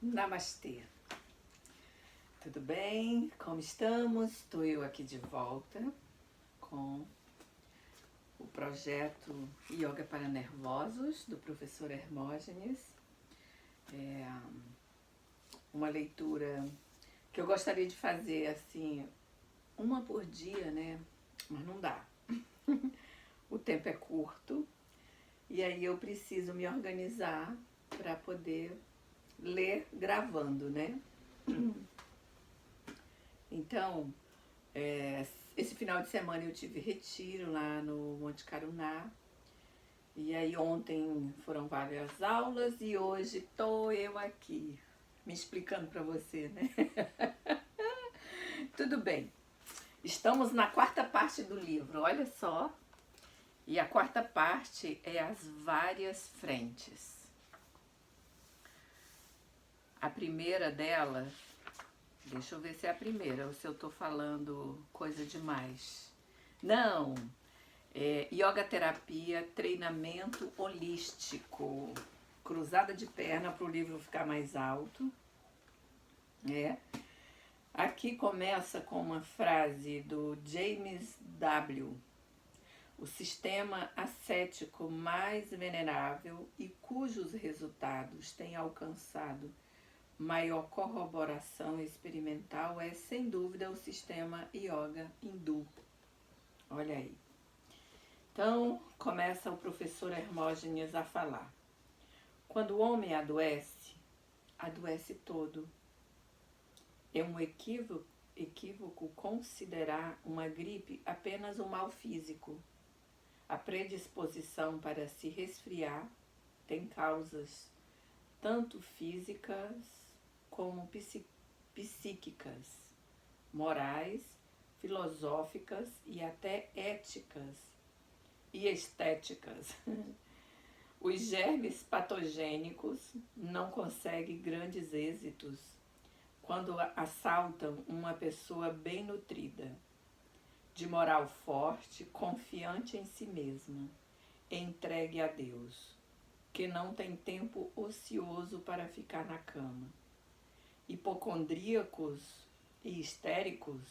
Namastê. Tudo bem? Como estamos? Estou eu aqui de volta com o projeto Yoga para Nervosos, do professor Hermógenes. É uma leitura que eu gostaria de fazer assim, uma por dia, né? Mas não dá. O tempo é curto e aí eu preciso me organizar para poder ler gravando, né? Então, esse final de semana eu tive retiro lá no Monte Caruná. E aí ontem foram várias aulas e hoje tô eu aqui me explicando para você, né? Tudo bem. Estamos na quarta parte do livro, olha só. E a quarta parte é as várias frentes. A primeira delas, deixa eu ver se é a primeira ou se eu tô falando coisa demais. Não, yoga terapia, treinamento holístico. Cruzada de perna para o livro ficar mais alto. Aqui começa com uma frase do James W. O sistema ascético mais venerável e cujos resultados têm alcançado maior corroboração experimental é, sem dúvida, o sistema yoga hindu. Olha aí. Então, começa o professor Hermógenes a falar. Quando o homem adoece, adoece todo. É um equívoco considerar uma gripe apenas um mal físico. A predisposição para se resfriar tem causas tanto físicas como psíquicas, morais, filosóficas e até éticas e estéticas. Os germes patogênicos não conseguem grandes êxitos quando assaltam uma pessoa bem nutrida, de moral forte, confiante em si mesma, entregue a Deus, que não tem tempo ocioso para ficar na cama. Hipocondríacos e histéricos,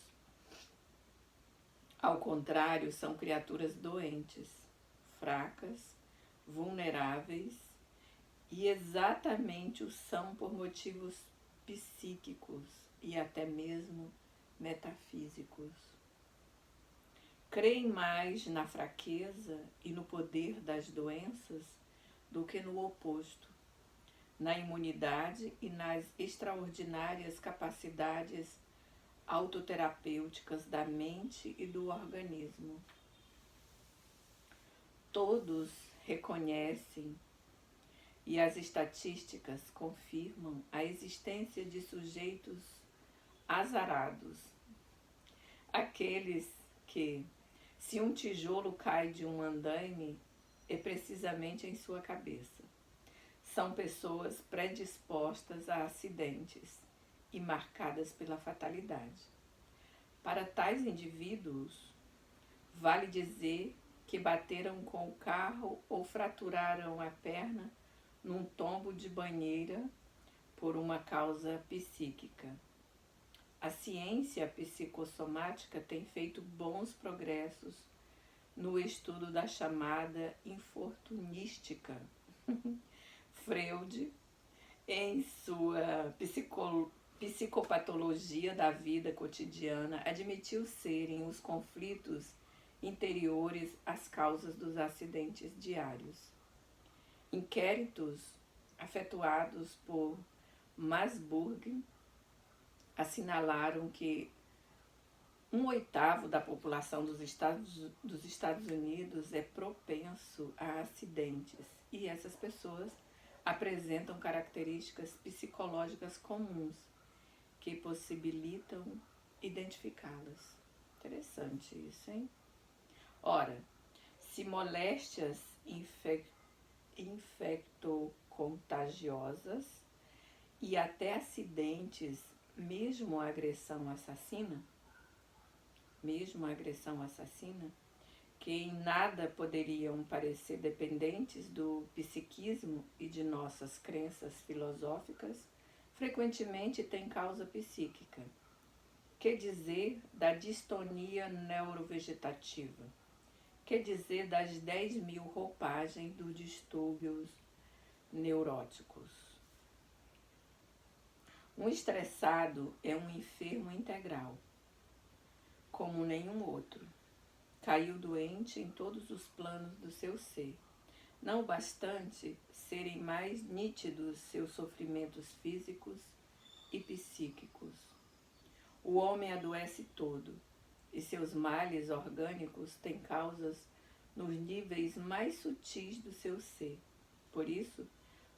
ao contrário, são criaturas doentes, fracas, vulneráveis e exatamente o são por motivos psíquicos e até mesmo metafísicos. Creem mais na fraqueza e no poder das doenças do que no oposto, na imunidade e nas extraordinárias capacidades autoterapêuticas da mente e do organismo. Todos reconhecem e as estatísticas confirmam a existência de sujeitos azarados, aqueles que, se um tijolo cai de um andaime, é precisamente em sua cabeça. São pessoas predispostas a acidentes e marcadas pela fatalidade. Para tais indivíduos, vale dizer que bateram com o carro ou fraturaram a perna num tombo de banheira por uma causa psíquica. A ciência psicossomática tem feito bons progressos no estudo da chamada infortunística. Freud, em sua psicopatologia da vida cotidiana, admitiu serem os conflitos interiores as causas dos acidentes diários. Inquéritos efetuados por Masburg assinalaram que 1/8 da população dos Estados Unidos é propenso a acidentes e essas pessoas apresentam características psicológicas comuns que possibilitam identificá-las. Interessante isso, hein? Ora, se moléstias infectocontagiosas e até acidentes, mesmo a agressão assassina, que em nada poderiam parecer dependentes do psiquismo e de nossas crenças filosóficas, frequentemente tem causa psíquica. Que dizer da distonia neurovegetativa? Que dizer das 10.000 roupagens dos distúrbios neuróticos? Um estressado é um enfermo integral, como nenhum outro. Caiu doente em todos os planos do seu ser. Não bastante serem mais nítidos seus sofrimentos físicos e psíquicos. O homem adoece todo, e seus males orgânicos têm causas nos níveis mais sutis do seu ser. Por isso,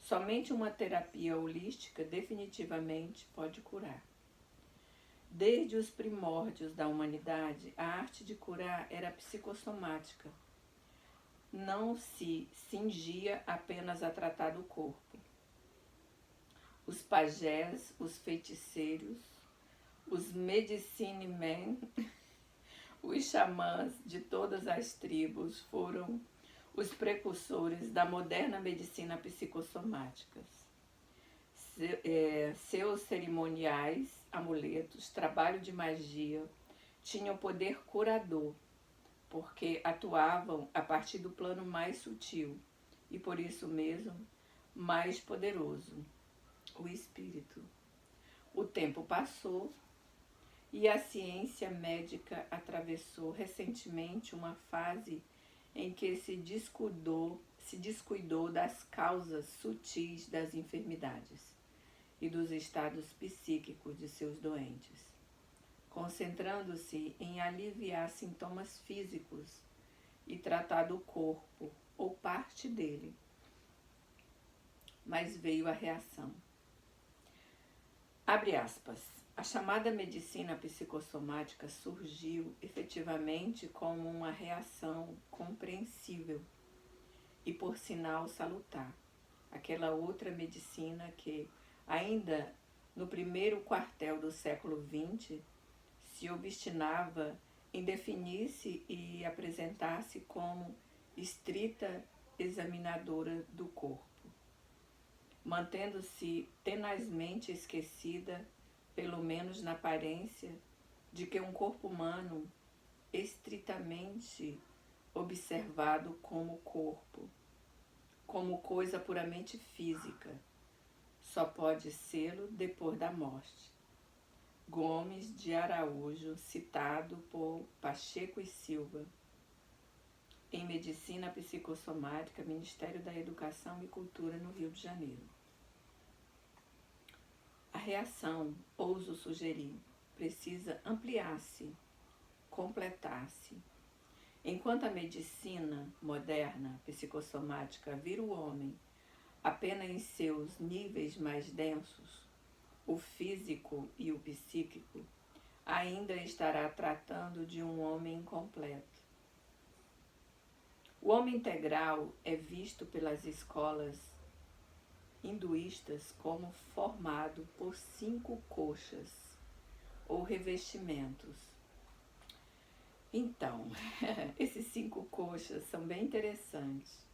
somente uma terapia holística definitivamente pode curar. Desde os primórdios da humanidade, a arte de curar era psicossomática. Não se cingia apenas a tratar do corpo. Os pajés, os feiticeiros, os medicine men, os xamãs de todas as tribos foram os precursores da moderna medicina psicossomática. Seus cerimoniais, amuletos, trabalho de magia, tinham poder curador, porque atuavam a partir do plano mais sutil e, por isso mesmo, mais poderoso, o espírito. O tempo passou e a ciência médica atravessou recentemente uma fase em que se descuidou das causas sutis das enfermidades e dos estados psíquicos de seus doentes, concentrando-se em aliviar sintomas físicos e tratar do corpo ou parte dele. Mas veio a reação. Abre aspas. A chamada medicina psicossomática surgiu efetivamente como uma reação compreensível e, por sinal, salutar. Aquela outra medicina que, ainda no primeiro quartel do século XX, se obstinava em definir-se e apresentar-se como estrita examinadora do corpo, mantendo-se tenazmente esquecida, pelo menos na aparência, de que um corpo humano, estritamente observado como corpo, como coisa puramente física, só pode sê-lo depois da morte. Gomes de Araújo, citado por Pacheco e Silva, em Medicina Psicossomática, Ministério da Educação e Cultura, no Rio de Janeiro. A reação, ouso sugerir, precisa ampliar-se, completar-se. Enquanto a medicina moderna, psicossomática, vira o homem apenas em seus níveis mais densos, o físico e o psíquico, ainda estará tratando de um homem incompleto. O homem integral é visto pelas escolas hinduístas como formado por 5 coxas ou revestimentos. Então, esses 5 coxas são bem interessantes.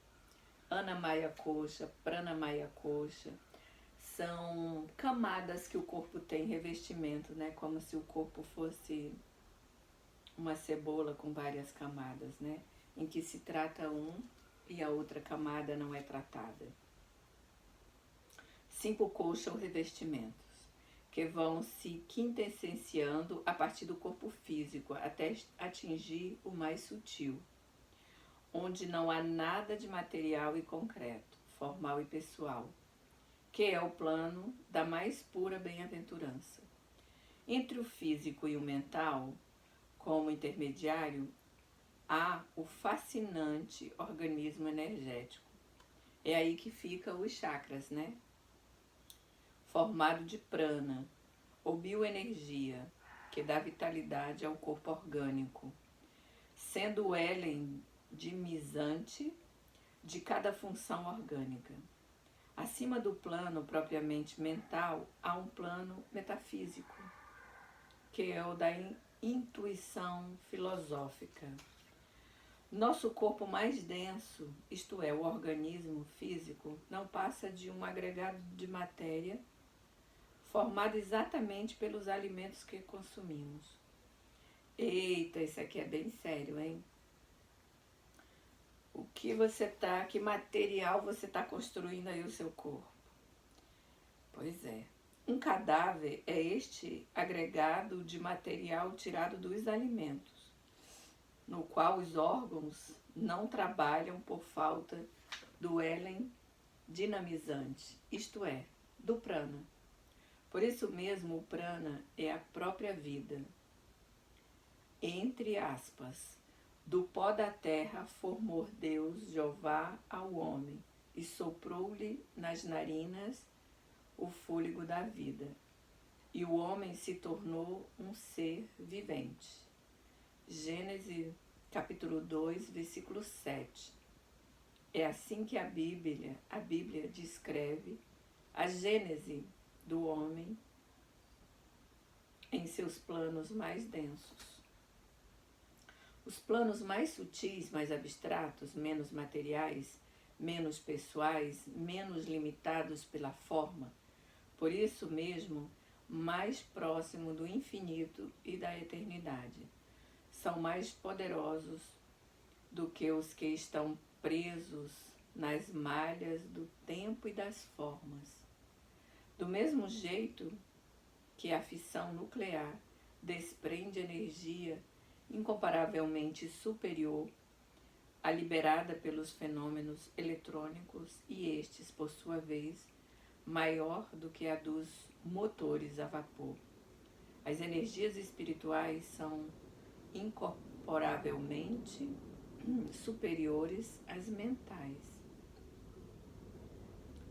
Anamaya Coxa, Pranamaya Coxa, são camadas que o corpo tem, revestimento, né? Como se o corpo fosse uma cebola com várias camadas, né? Em que se trata um e a outra camada não é tratada. 5 coxas ou revestimentos, que vão se quintessenciando a partir do corpo físico até atingir o mais sutil, onde não há nada de material e concreto, formal e pessoal, que é o plano da mais pura bem-aventurança. Entre o físico e o mental, como intermediário, há o fascinante organismo energético. É aí que ficam os chakras, né? Formado de prana, ou bioenergia, que dá vitalidade ao corpo orgânico, sendo o élen dimizante de cada função orgânica. Acima do plano propriamente mental, há um plano metafísico, que é o da intuição filosófica. Nosso corpo mais denso, isto é, o organismo físico, não passa de um agregado de matéria formado exatamente pelos alimentos que consumimos. Eita, isso aqui é bem sério, hein? Que material você está construindo aí o seu corpo? Pois é. Um cadáver é este agregado de material tirado dos alimentos, no qual os órgãos não trabalham por falta do élen dinamizante, isto é, do prana. Por isso mesmo, o prana é a própria vida. Entre aspas, do pó da terra formou Deus, Jeová, ao homem, e soprou-lhe nas narinas o fôlego da vida. E o homem se tornou um ser vivente. Gênesis capítulo 2, versículo 7. É assim que a Bíblia descreve a gênese do homem em seus planos mais densos. Os planos mais sutis, mais abstratos, menos materiais, menos pessoais, menos limitados pela forma, por isso mesmo, mais próximo do infinito e da eternidade, são mais poderosos do que os que estão presos nas malhas do tempo e das formas. Do mesmo jeito que a fissão nuclear desprende energia incomparavelmente superior à liberada pelos fenômenos eletrônicos e estes, por sua vez, maior do que a dos motores a vapor. As energias espirituais são incomparavelmente superiores às mentais,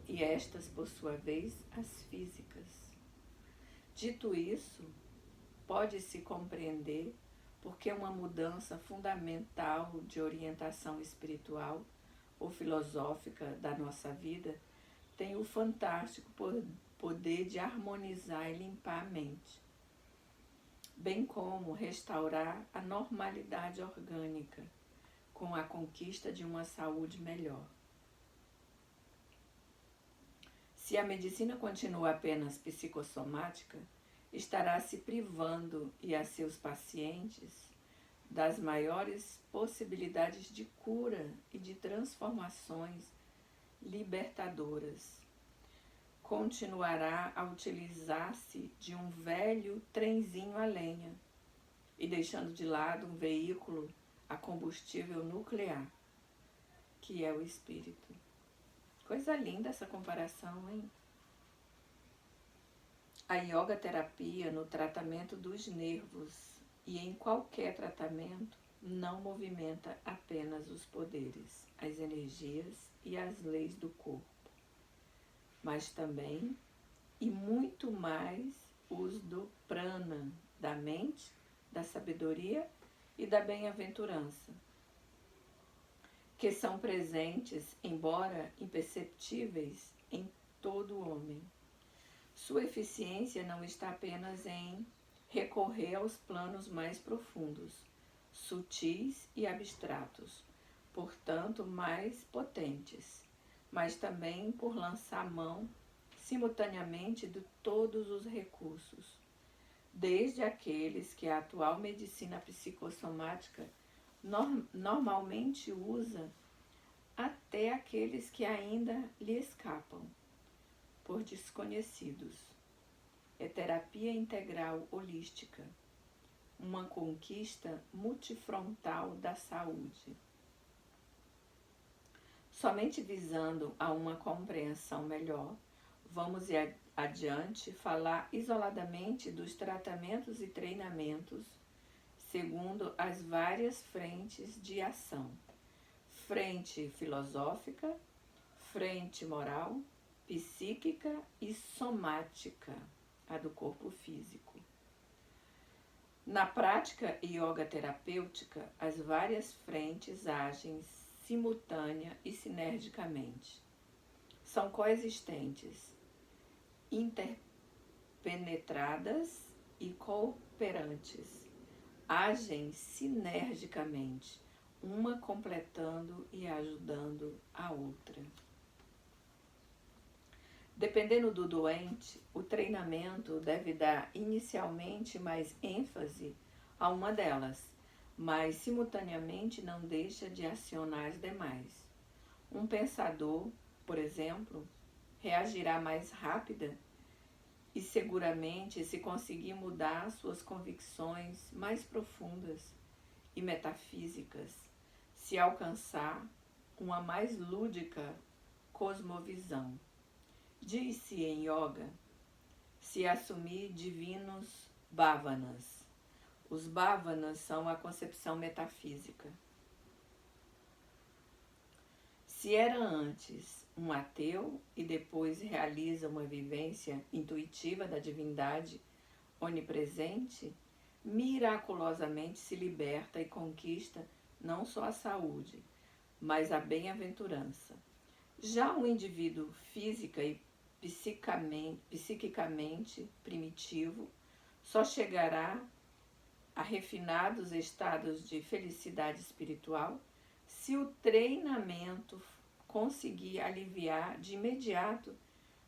e estas, por sua vez, às físicas. Dito isso, pode-se compreender porque uma mudança fundamental de orientação espiritual ou filosófica da nossa vida tem o fantástico poder de harmonizar e limpar a mente, bem como restaurar a normalidade orgânica com a conquista de uma saúde melhor. Se a medicina continua apenas psicossomática, estará se privando e a seus pacientes das maiores possibilidades de cura e de transformações libertadoras. Continuará a utilizar-se de um velho trenzinho a lenha e deixando de lado um veículo a combustível nuclear, que é o espírito. Coisa linda essa comparação, hein? A yoga terapia no tratamento dos nervos e em qualquer tratamento não movimenta apenas os poderes, as energias e as leis do corpo, mas também e muito mais os do prana, da mente, da sabedoria e da bem-aventurança, que são presentes, embora imperceptíveis, em todo homem. Sua eficiência não está apenas em recorrer aos planos mais profundos, sutis e abstratos, portanto mais potentes, mas também por lançar mão simultaneamente de todos os recursos, desde aqueles que a atual medicina psicossomática normalmente usa, até aqueles que ainda lhe escapam, por desconhecidos. É terapia integral holística, uma conquista multifrontal da saúde. Somente visando a uma compreensão melhor, vamos adiante falar isoladamente dos tratamentos e treinamentos segundo as várias frentes de ação: frente filosófica, frente moral, psíquica e somática, a do corpo físico. Na prática yoga terapêutica, as várias frentes agem simultânea e sinergicamente. São coexistentes, interpenetradas e cooperantes. Agem sinergicamente, uma completando e ajudando a outra. Dependendo do doente, o treinamento deve dar inicialmente mais ênfase a uma delas, mas simultaneamente não deixa de acionar as demais. Um pensador, por exemplo, reagirá mais rápida e seguramente se conseguir mudar suas convicções mais profundas e metafísicas, se alcançar uma mais lúdica cosmovisão. Diz-se em yoga, se assumir divinos bhavanas. Os bhavanas são a concepção metafísica. Se era antes um ateu e depois realiza uma vivência intuitiva da divindade onipresente, miraculosamente se liberta e conquista não só a saúde, mas a bem-aventurança. Já um indivíduo física e psiquicamente primitivo só chegará a refinados estados de felicidade espiritual se o treinamento conseguir aliviar de imediato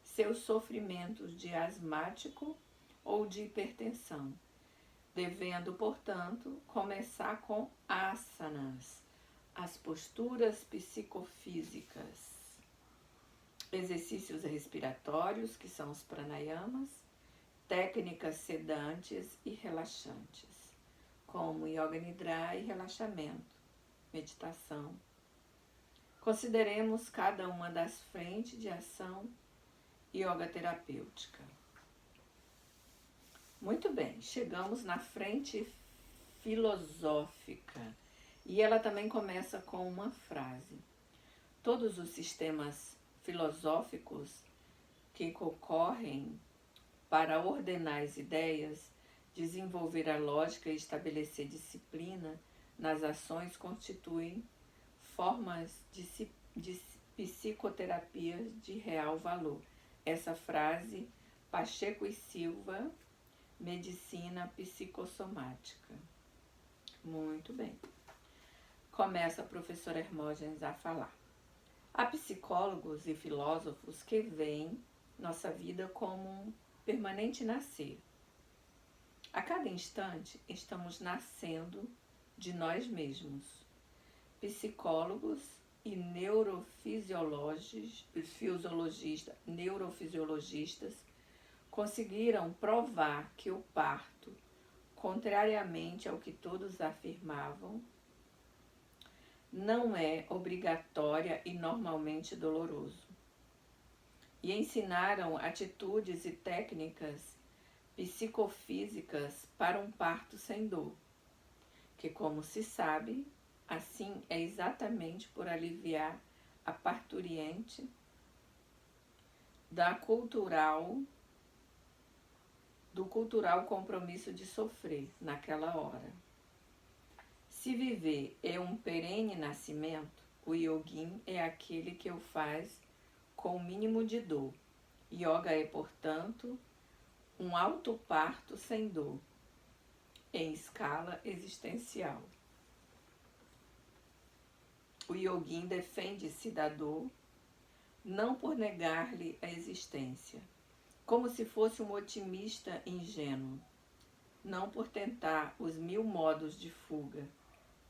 seus sofrimentos de asmático ou de hipertensão, devendo, portanto, começar com asanas, as posturas psicofísicas, exercícios respiratórios, que são os pranayamas, técnicas sedantes e relaxantes, como yoga nidra e relaxamento, meditação. Consideremos cada uma das frentes de ação yoga terapêutica. Muito bem, chegamos na frente filosófica e ela também começa com uma frase. Todos os sistemas filosóficos que concorrem para ordenar as ideias, desenvolver a lógica e estabelecer disciplina nas ações constituem formas de psicoterapia de real valor. Essa frase, Pacheco e Silva, Medicina Psicossomática. Muito bem. Começa a professora Hermógenes a falar. Há psicólogos e filósofos que veem nossa vida como um permanente nascer. A cada instante estamos nascendo de nós mesmos. Psicólogos e neurofisiologistas conseguiram provar que o parto, contrariamente ao que todos afirmavam, não é obrigatória e normalmente doloroso. E ensinaram atitudes e técnicas psicofísicas para um parto sem dor, que, como se sabe, assim é exatamente por aliviar a parturiente do cultural compromisso de sofrer naquela hora. Se viver é um perene nascimento, o yogin é aquele que o faz com o mínimo de dor. Yoga é, portanto, um autoparto sem dor, em escala existencial. O yogin defende-se da dor, não por negar-lhe a existência, como se fosse um otimista ingênuo, não por tentar os 1000 modos de fuga,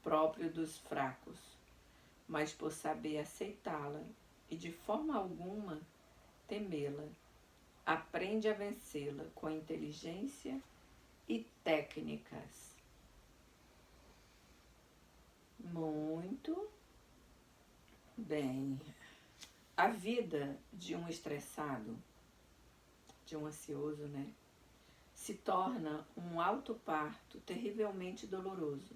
próprio dos fracos, mas por saber aceitá-la e de forma alguma temê-la. Aprende a vencê-la com inteligência e técnicas. Muito bem. A vida de um estressado, de um ansioso, se torna um autoparto terrivelmente doloroso.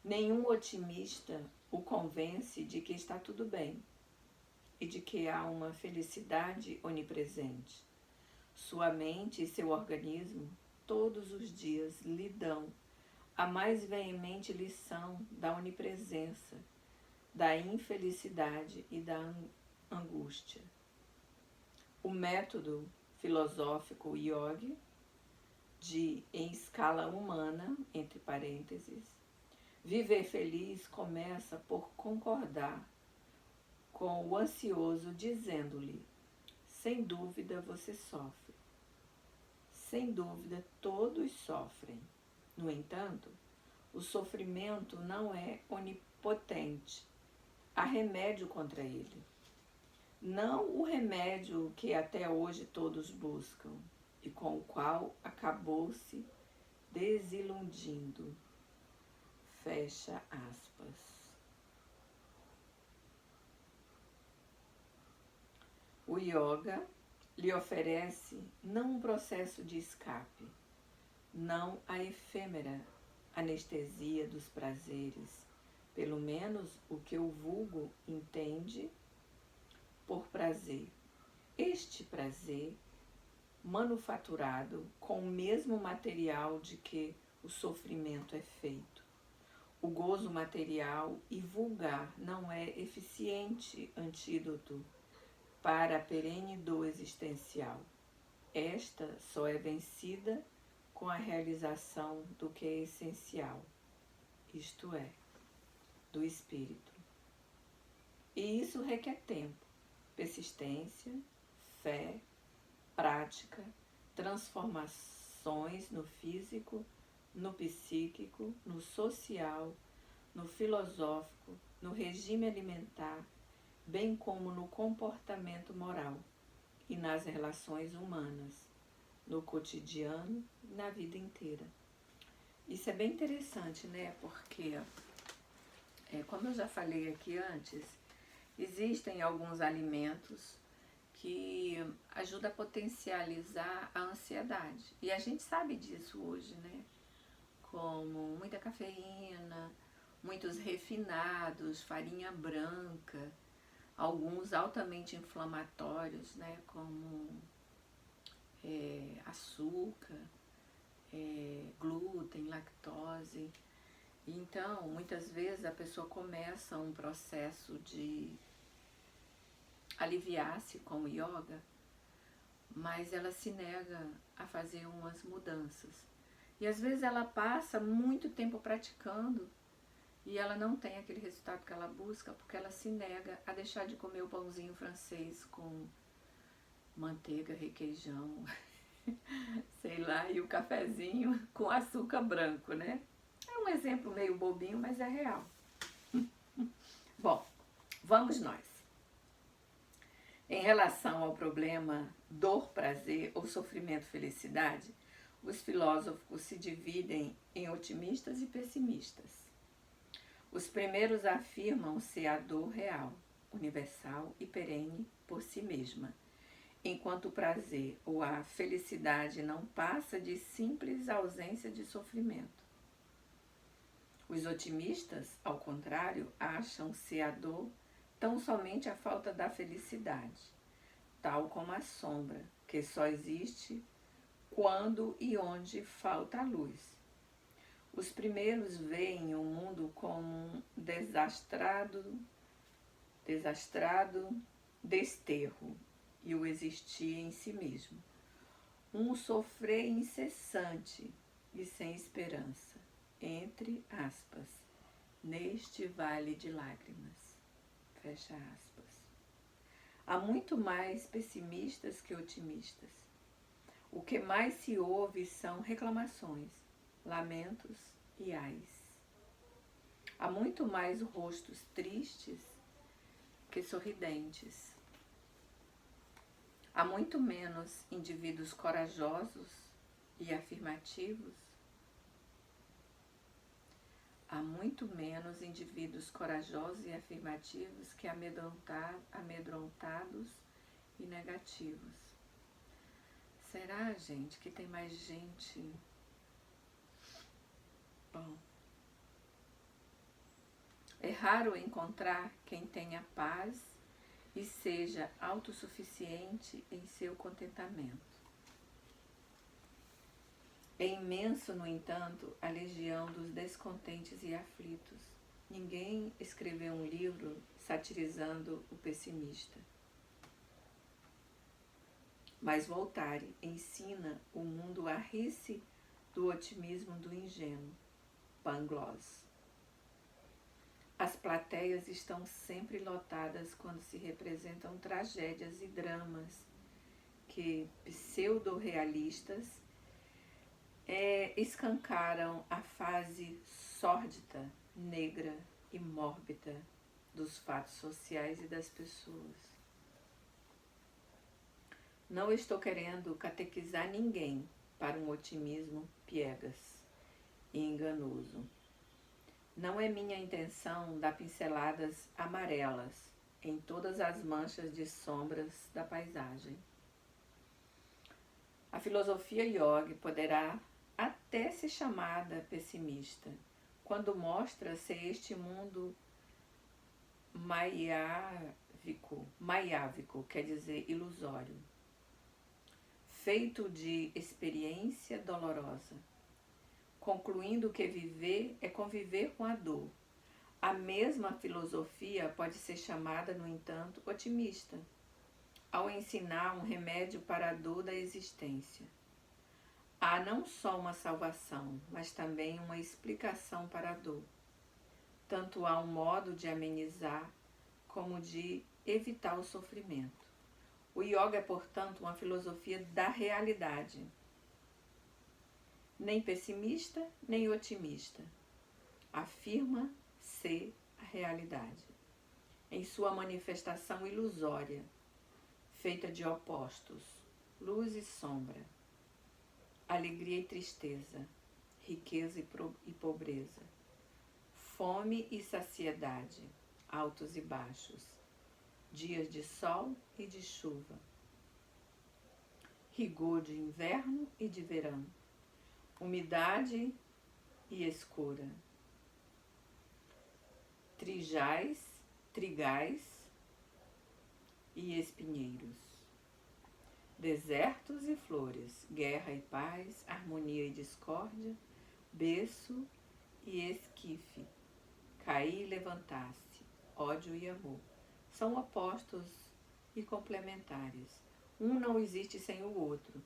Nenhum otimista o convence de que está tudo bem e de que há uma felicidade onipresente. Sua mente e seu organismo todos os dias lhe dão a mais veemente lição da onipresença, da infelicidade e da angústia. O método filosófico yoga, em escala humana, entre parênteses, viver feliz começa por concordar com o ansioso, dizendo-lhe: sem dúvida você sofre. Sem dúvida todos sofrem. No entanto, o sofrimento não é onipotente. Há remédio contra ele. Não o remédio que até hoje todos buscam e com o qual acabou-se desiludindo. Fecha aspas. O yoga lhe oferece não um processo de escape, não a efêmera anestesia dos prazeres, pelo menos o que o vulgo entende por prazer. Este prazer, manufaturado com o mesmo material de que o sofrimento é feito. O gozo material e vulgar não é eficiente antídoto para a perene dor existencial. Esta só é vencida com a realização do que é essencial, isto é, do espírito. E isso requer tempo, persistência, fé, prática, transformações no físico, no psíquico, no social, no filosófico, no regime alimentar, bem como no comportamento moral e nas relações humanas, no cotidiano e na vida inteira. Isso é bem interessante, né? Porque, como eu já falei aqui antes, existem alguns alimentos que ajudam a potencializar a ansiedade. E a gente sabe disso hoje, né? Como muita cafeína, muitos refinados, farinha branca, alguns altamente inflamatórios, né, como açúcar, glúten, lactose. Então, muitas vezes a pessoa começa um processo de aliviar-se com o yoga, mas ela se nega a fazer umas mudanças. E às vezes ela passa muito tempo praticando e ela não tem aquele resultado que ela busca porque ela se nega a deixar de comer o pãozinho francês com manteiga, requeijão, sei lá, e o cafezinho com açúcar branco, né? É um exemplo meio bobinho, mas é real. Bom, vamos nós. Em relação ao problema dor, prazer ou sofrimento, felicidade, os filósofos se dividem em otimistas e pessimistas. Os primeiros afirmam ser a dor real, universal e perene por si mesma, enquanto o prazer ou a felicidade não passa de simples ausência de sofrimento. Os otimistas, ao contrário, acham ser a dor tão somente a falta da felicidade, tal como a sombra, que só existe quando e onde falta a luz. Os primeiros veem o mundo como um desastrado desterro e o existir em si mesmo. Um sofrer incessante e sem esperança, entre aspas, neste vale de lágrimas, fecha aspas. Há muito mais pessimistas que otimistas. O que mais se ouve são reclamações, lamentos e ais. Há muito mais rostos tristes que sorridentes. Há muito menos indivíduos corajosos e afirmativos. Há muito menos indivíduos corajosos e afirmativos que amedrontados e negativos. Será, gente, que tem mais gente? Bom, é raro encontrar quem tenha paz e seja autossuficiente em seu contentamento. É imenso, no entanto, a legião dos descontentes e aflitos. Ninguém escreveu um livro satirizando o pessimista. Mas Voltaire ensina o mundo a rir-se do otimismo do ingênuo, Pangloss. As plateias estão sempre lotadas quando se representam tragédias e dramas que pseudo-realistas escancaram a fase sórdida, negra e mórbida dos fatos sociais e das pessoas. Não estou querendo catequizar ninguém para um otimismo piegas e enganoso. Não é minha intenção dar pinceladas amarelas em todas as manchas de sombras da paisagem. A filosofia yoga poderá até ser chamada pessimista, quando mostra ser este mundo maiávico, quer dizer ilusório, feito de experiência dolorosa, concluindo que viver é conviver com a dor. A mesma filosofia pode ser chamada, no entanto, otimista, ao ensinar um remédio para a dor da existência. Há não só uma salvação, mas também uma explicação para a dor. Tanto há um modo de amenizar como de evitar o sofrimento. O yoga é, portanto, uma filosofia da realidade. Nem pessimista, nem otimista. Afirma ser a realidade, em sua manifestação ilusória, feita de opostos, luz e sombra, alegria e tristeza, riqueza e pobreza, fome e saciedade, altos e baixos, dias de sol e de chuva, rigor de inverno e de verão, umidade e escura, trigais e espinheiros, desertos e flores, guerra e paz, harmonia e discórdia, berço e esquife, cair e levantar-se, ódio e amor. São opostos e complementares. Um não existe sem o outro.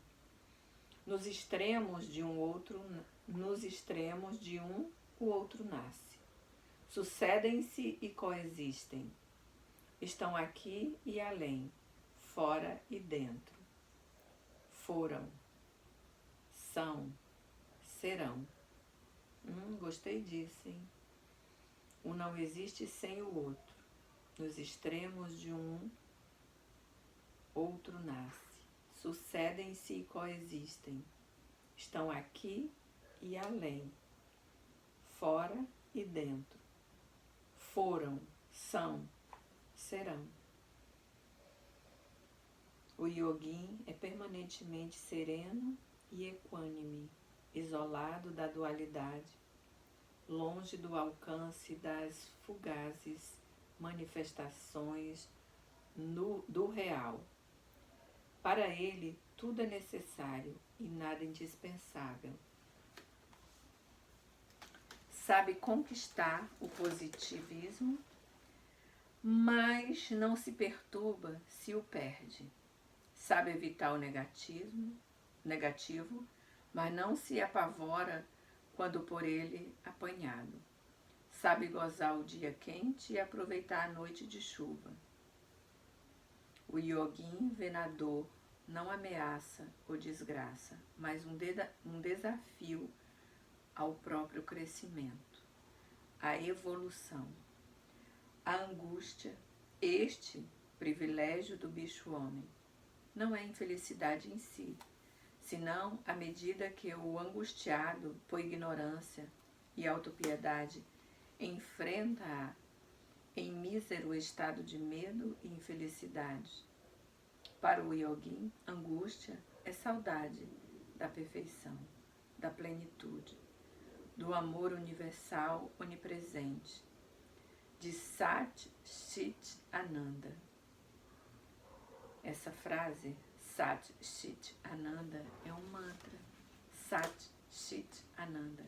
Nos extremos de um, o outro nasce. Sucedem-se e coexistem. Estão aqui e além, fora e dentro. Foram, são, serão. Gostei disso, hein? Um não existe sem o outro. Nos extremos de um, outro nasce. Sucedem-se e coexistem. Estão aqui e além, fora e dentro. Foram, são, serão. O yogin é permanentemente sereno e equânime, isolado da dualidade, longe do alcance das fugazes manifestações do real. Para ele, tudo é necessário e nada indispensável. Sabe conquistar o positivismo, mas não se perturba se o perde. Sabe evitar o negativo, mas não se apavora quando por ele apanhado. Sabe gozar o dia quente e aproveitar a noite de chuva. O yogin vê na dor não ameaça ou desgraça, mas um desafio ao próprio crescimento, à evolução. A angústia, este privilégio do bicho-homem, não é infelicidade em si, senão à medida que o angustiado, por ignorância e autopiedade, enfrenta-a em mísero estado de medo e infelicidade. Para o yogin, angústia é saudade da perfeição, da plenitude, do amor universal onipresente, de Sat Chit Ananda. Essa frase, Sat Chit Ananda, é um mantra. Sat Chit Ananda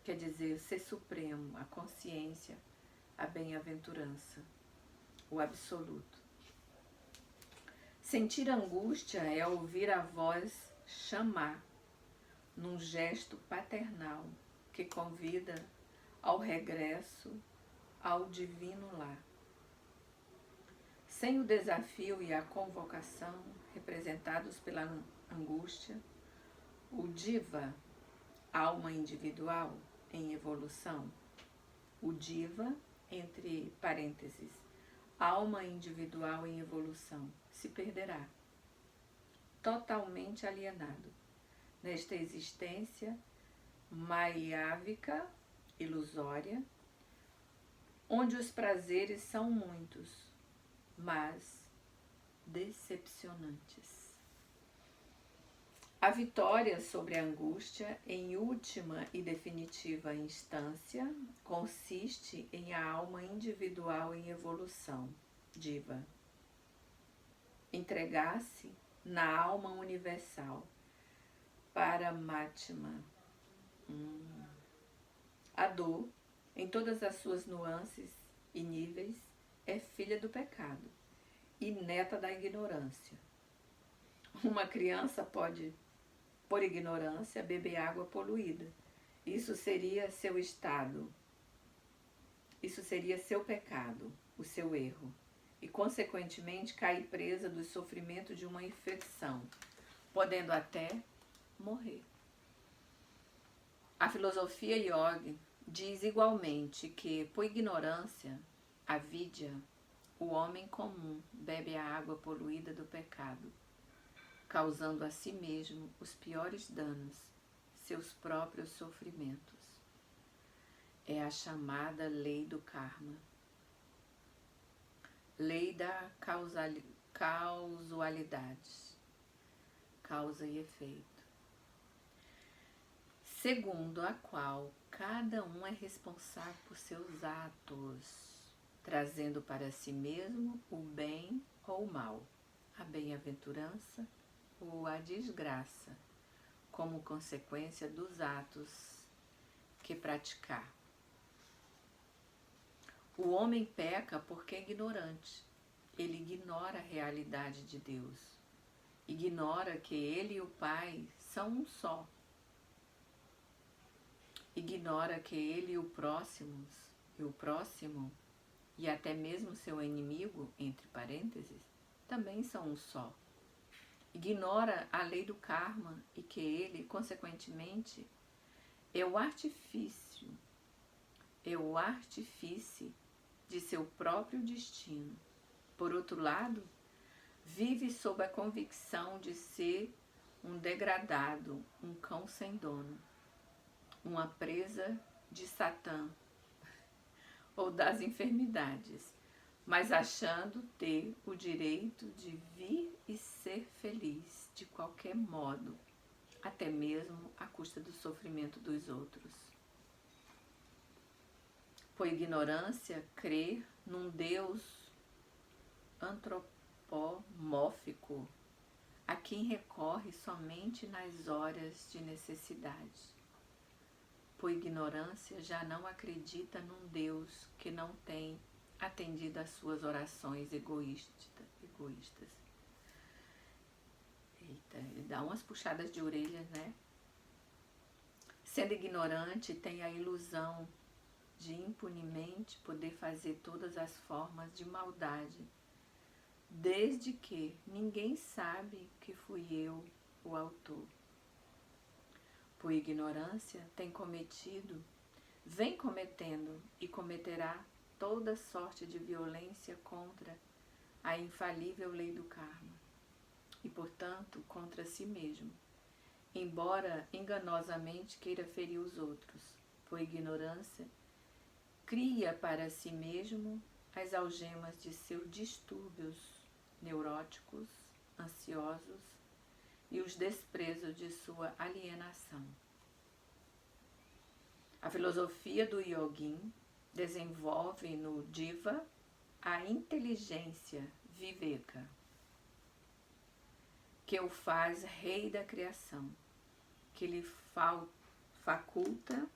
quer dizer ser supremo, a consciência, a bem-aventurança, o absoluto. Sentir angústia é ouvir a voz chamar, num gesto paternal que convida ao regresso ao divino lar. Sem o desafio e a convocação, representados pela angústia, o Diva, alma individual em evolução, o Diva, entre parênteses, alma individual em evolução, se perderá, totalmente alienado, nesta existência maiávica, ilusória, onde os prazeres são muitos, mas decepcionantes. A vitória sobre a angústia, em última e definitiva instância, consiste em a alma individual em evolução, Diva, entregar-se na alma universal, Paramatma. A dor, em todas as suas nuances e níveis, é filha do pecado e neta da ignorância. Uma criança pode, por ignorância, beber água poluída. Isso seria seu estado. Isso seria seu pecado, o seu erro. E, consequentemente, cair presa do sofrimento de uma infecção, podendo até morrer. A filosofia yoga diz igualmente que, por ignorância, avidya, o homem comum bebe a água poluída do pecado, causando a si mesmo os piores danos, seus próprios sofrimentos. É a chamada lei do karma, lei da causalidade, causa e efeito, segundo a qual cada um é responsável por seus atos, trazendo para si mesmo o bem ou o mal, a bem-aventurança ou a desgraça, como consequência dos atos que praticar. O homem peca porque é ignorante. Ele ignora a realidade de Deus. Ignora que ele e o Pai são um só. Ignora que ele e o próximo e até mesmo seu inimigo, entre parênteses, também são um só. Ignora a lei do karma e que ele, consequentemente, é o artifício de seu próprio destino. Por outro lado, vive sob a convicção de ser um degradado, um cão sem dono, uma presa de Satã ou das enfermidades, mas achando ter o direito de vir e ser feliz de qualquer modo, até mesmo à custa do sofrimento dos outros. Por ignorância, crer num Deus antropomórfico a quem recorre somente nas horas de necessidade. Por ignorância, já não acredita num Deus que não tem atendido às suas orações egoístas. Eita, ele dá umas puxadas de orelhas, né? Sendo ignorante, tem a ilusão de impunemente poder fazer todas as formas de maldade, desde que ninguém sabe que fui eu o autor. Por ignorância, vem cometendo e cometerá toda sorte de violência contra a infalível lei do karma e, portanto, contra si mesmo, embora enganosamente queira ferir os outros. Por ignorância, cria para si mesmo as algemas de seus distúrbios neuróticos, ansiosos e os desprezos de sua alienação. A filosofia do Yogin desenvolve no Diva a inteligência viveka, que o faz rei da criação, que lhe faculta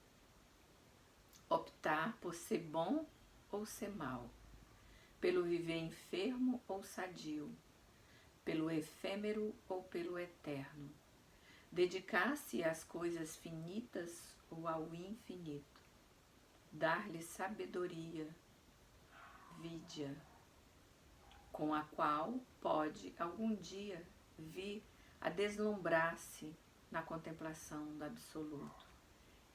optar por ser bom ou ser mal, pelo viver enfermo ou sadio, pelo efêmero ou pelo eterno, dedicar-se às coisas finitas ou ao infinito, dar-lhe sabedoria, vidya, com a qual pode algum dia vir a deslumbrar-se na contemplação do absoluto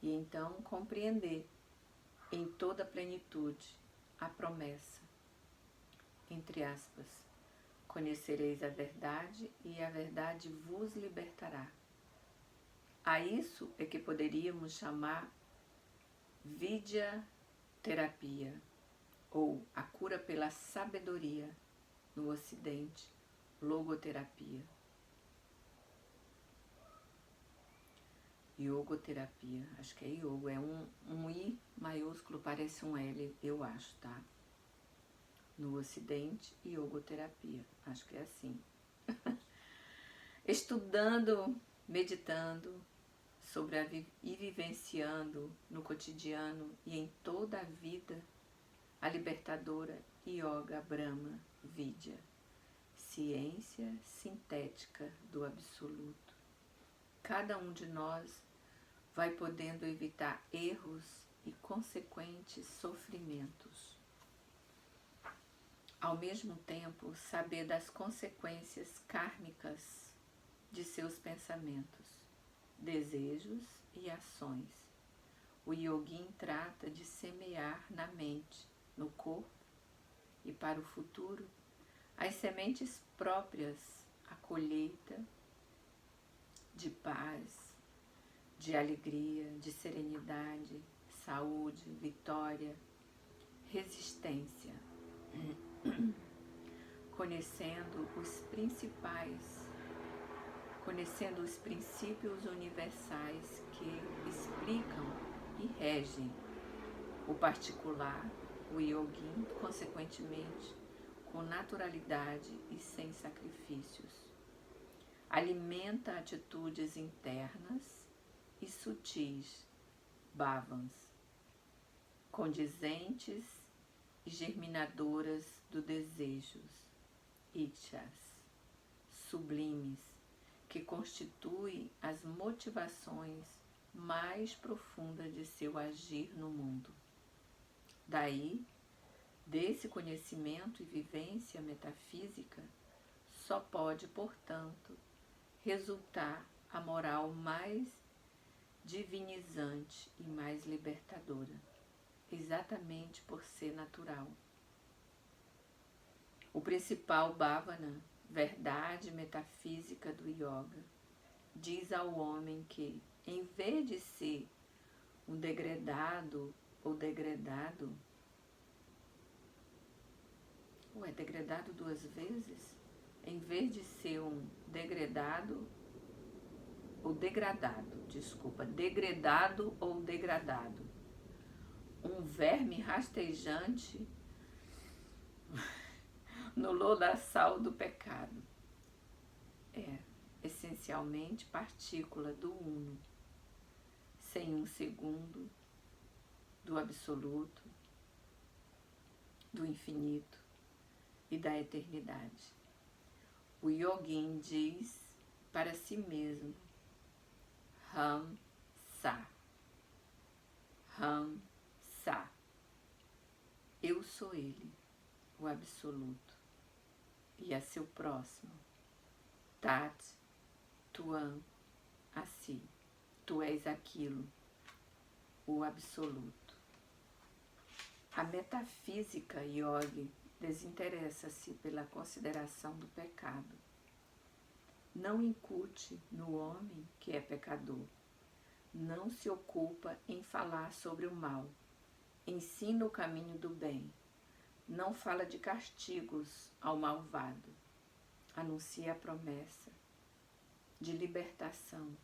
e então compreender em toda a plenitude a promessa, entre aspas, conhecereis a verdade e a verdade vos libertará. A isso é que poderíamos chamar vidya terapia, ou a cura pela sabedoria, no Ocidente, logoterapia. Yogoterapia, acho que é yoga, é um I maiúsculo, parece um L, eu acho, tá? No Ocidente, yogoterapia, acho que é assim. Estudando, meditando sobre e vivenciando no cotidiano e em toda a vida a libertadora Yoga Brahma Vidya, ciência sintética do absoluto. Cada um de nós vai podendo evitar erros e consequentes sofrimentos. Ao mesmo tempo, saber das consequências kármicas de seus pensamentos, desejos e ações. O yogin trata de semear na mente, no corpo e para o futuro as sementes próprias à colheita de paz, de alegria, de serenidade, saúde, vitória, resistência, conhecendo os princípios universais que explicam e regem o particular, o yogin, consequentemente, com naturalidade e sem sacrifícios. Alimenta atitudes internas e sutis, bhavans, condizentes e germinadoras do desejos, ichas, sublimes, que constituem as motivações mais profundas de seu agir no mundo. Daí, desse conhecimento e vivência metafísica, só pode, portanto, resultar a moral mais divinizante e mais libertadora, exatamente por ser natural. O principal bhavana, verdade metafísica do yoga, diz ao homem que, em vez de ser um degradado ou degradado, degradado duas vezes? Em vez de ser um degradado ou degradado, degradado ou degradado, um verme rastejante no lodaçal do pecado. É, essencialmente, partícula do uno, sem um segundo, do absoluto, do infinito e da eternidade. O yogin diz para si mesmo, Ram Sa, Ram Sa, eu sou ele, o absoluto, e a seu próximo, Tat Tuam Asi, tu és aquilo, o absoluto. A metafísica yogi desinteressa-se pela consideração do pecado. Não incute no homem que é pecador. Não se ocupa em falar sobre o mal. Ensina o caminho do bem. Não fala de castigos ao malvado. Anuncia a promessa de libertação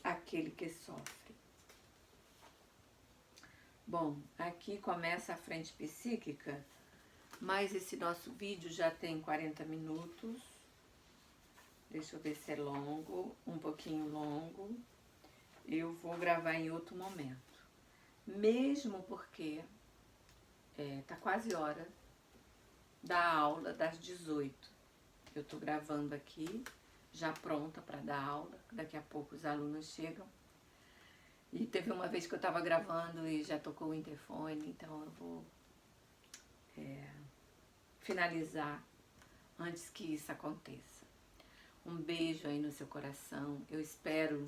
àquele que sofre. Bom, aqui começa a frente psíquica, mas esse nosso vídeo já tem 40 minutos. Deixa eu ver se é longo, um pouquinho longo. Eu vou gravar em outro momento. Mesmo porque tá quase hora da aula das 18. Eu tô gravando aqui, já pronta para dar aula. Daqui a pouco os alunos chegam. E teve uma vez que eu estava gravando e já tocou o interfone, então eu vou finalizar antes que isso aconteça. Um beijo aí no seu coração. Eu espero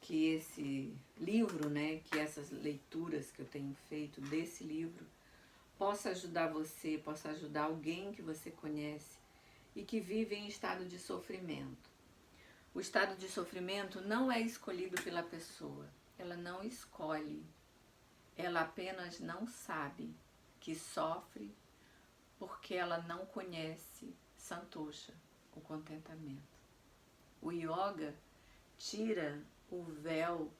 que esse livro, né, que essas leituras que eu tenho feito desse livro possa ajudar você, possa ajudar alguém que você conhece e que vive em estado de sofrimento. O estado de sofrimento não é escolhido pela pessoa, ela não escolhe, ela apenas não sabe que sofre porque ela não conhece Santosha, o contentamento. O yoga tira o véu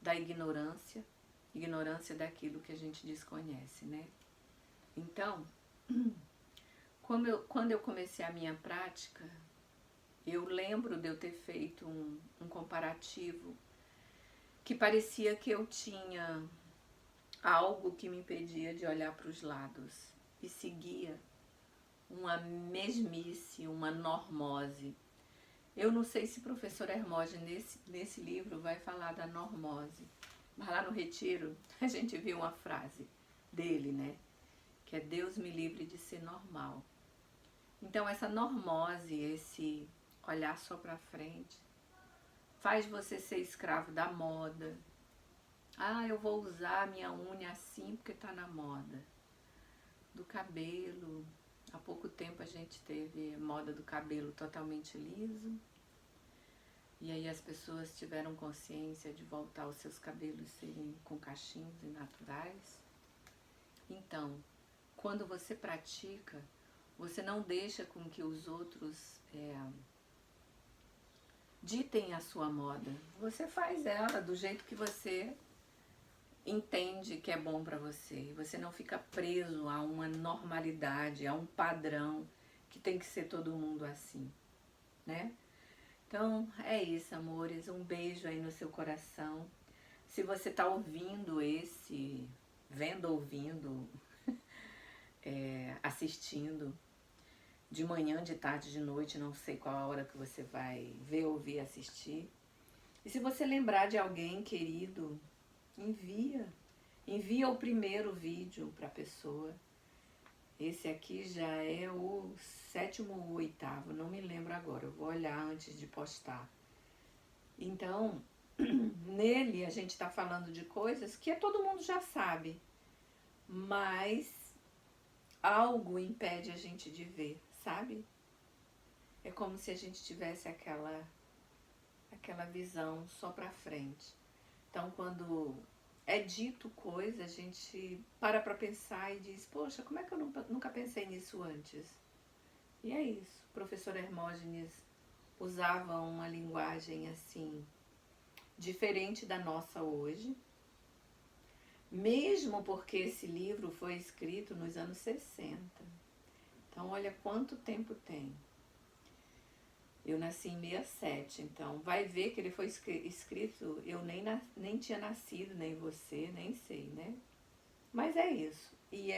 da ignorância daquilo que a gente desconhece, né? Então, quando eu comecei a minha prática, eu lembro de eu ter feito um comparativo que parecia que eu tinha algo que me impedia de olhar para os lados e seguia uma mesmice, uma normose. Eu não sei se o professor Hermógenes nesse livro vai falar da normose, mas lá no retiro a gente viu uma frase dele, né? Que é Deus me livre de ser normal. Então essa normose, esse olhar só para frente, faz você ser escravo da moda. Ah, eu vou usar a minha unha assim porque tá na moda. Do cabelo. Há pouco tempo a gente teve moda do cabelo totalmente liso. E aí as pessoas tiveram consciência de voltar os seus cabelos serem com cachinhos e naturais. Então, quando você pratica, você não deixa com que os outros ditem a sua moda. Você faz ela do jeito que você entende que é bom para você. Você não fica preso a uma normalidade, a um padrão que tem que ser todo mundo assim, né? Então é isso, amores. Um beijo aí no seu coração. Se você está ouvindo ouvindo, assistindo, de manhã, de tarde, de noite, não sei qual a hora que você vai ver, ouvir, assistir. E se você lembrar de alguém querido, envia o primeiro vídeo para a pessoa. Esse aqui já é o 7º ou 8º, não me lembro agora, eu vou olhar antes de postar. Então, nele a gente está falando de coisas que todo mundo já sabe, mas algo impede a gente de ver, sabe? É como se a gente tivesse aquela visão só para frente. Então, quando é dito coisa, a gente para pensar e diz, poxa, como é que eu nunca pensei nisso antes? E é isso. O professor Hermógenes usava uma linguagem assim, diferente da nossa hoje, mesmo porque esse livro foi escrito nos anos 60. Então, olha quanto tempo tem. Eu nasci em 67, então vai ver que ele foi escrito, eu nem tinha nascido, nem você, nem sei, né? Mas é isso. E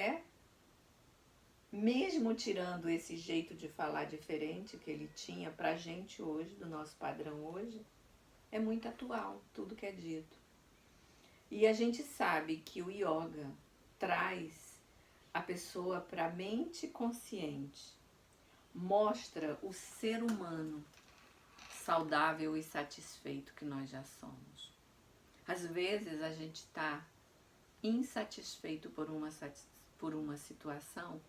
mesmo tirando esse jeito de falar diferente que ele tinha pra gente hoje, do nosso padrão hoje, é muito atual tudo que é dito. E a gente sabe que o yoga traz a pessoa para a mente consciente, mostra o ser humano saudável e satisfeito que nós já somos. Às vezes a gente está insatisfeito por uma situação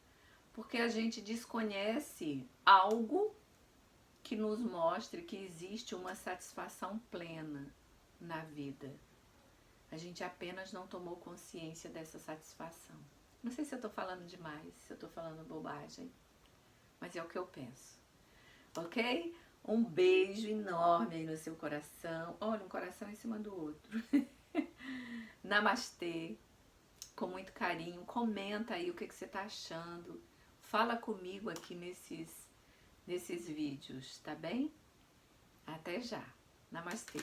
porque a gente desconhece algo que nos mostre que existe uma satisfação plena na vida. A gente apenas não tomou consciência dessa satisfação. Não sei se eu estou falando demais, se eu estou falando bobagem, mas é o que eu penso. Ok? Um beijo enorme aí no seu coração. Olha, um coração em cima do outro. Namastê. Com muito carinho. Comenta aí o que você está achando. Fala comigo aqui nesses vídeos, tá bem? Até já. Namastê.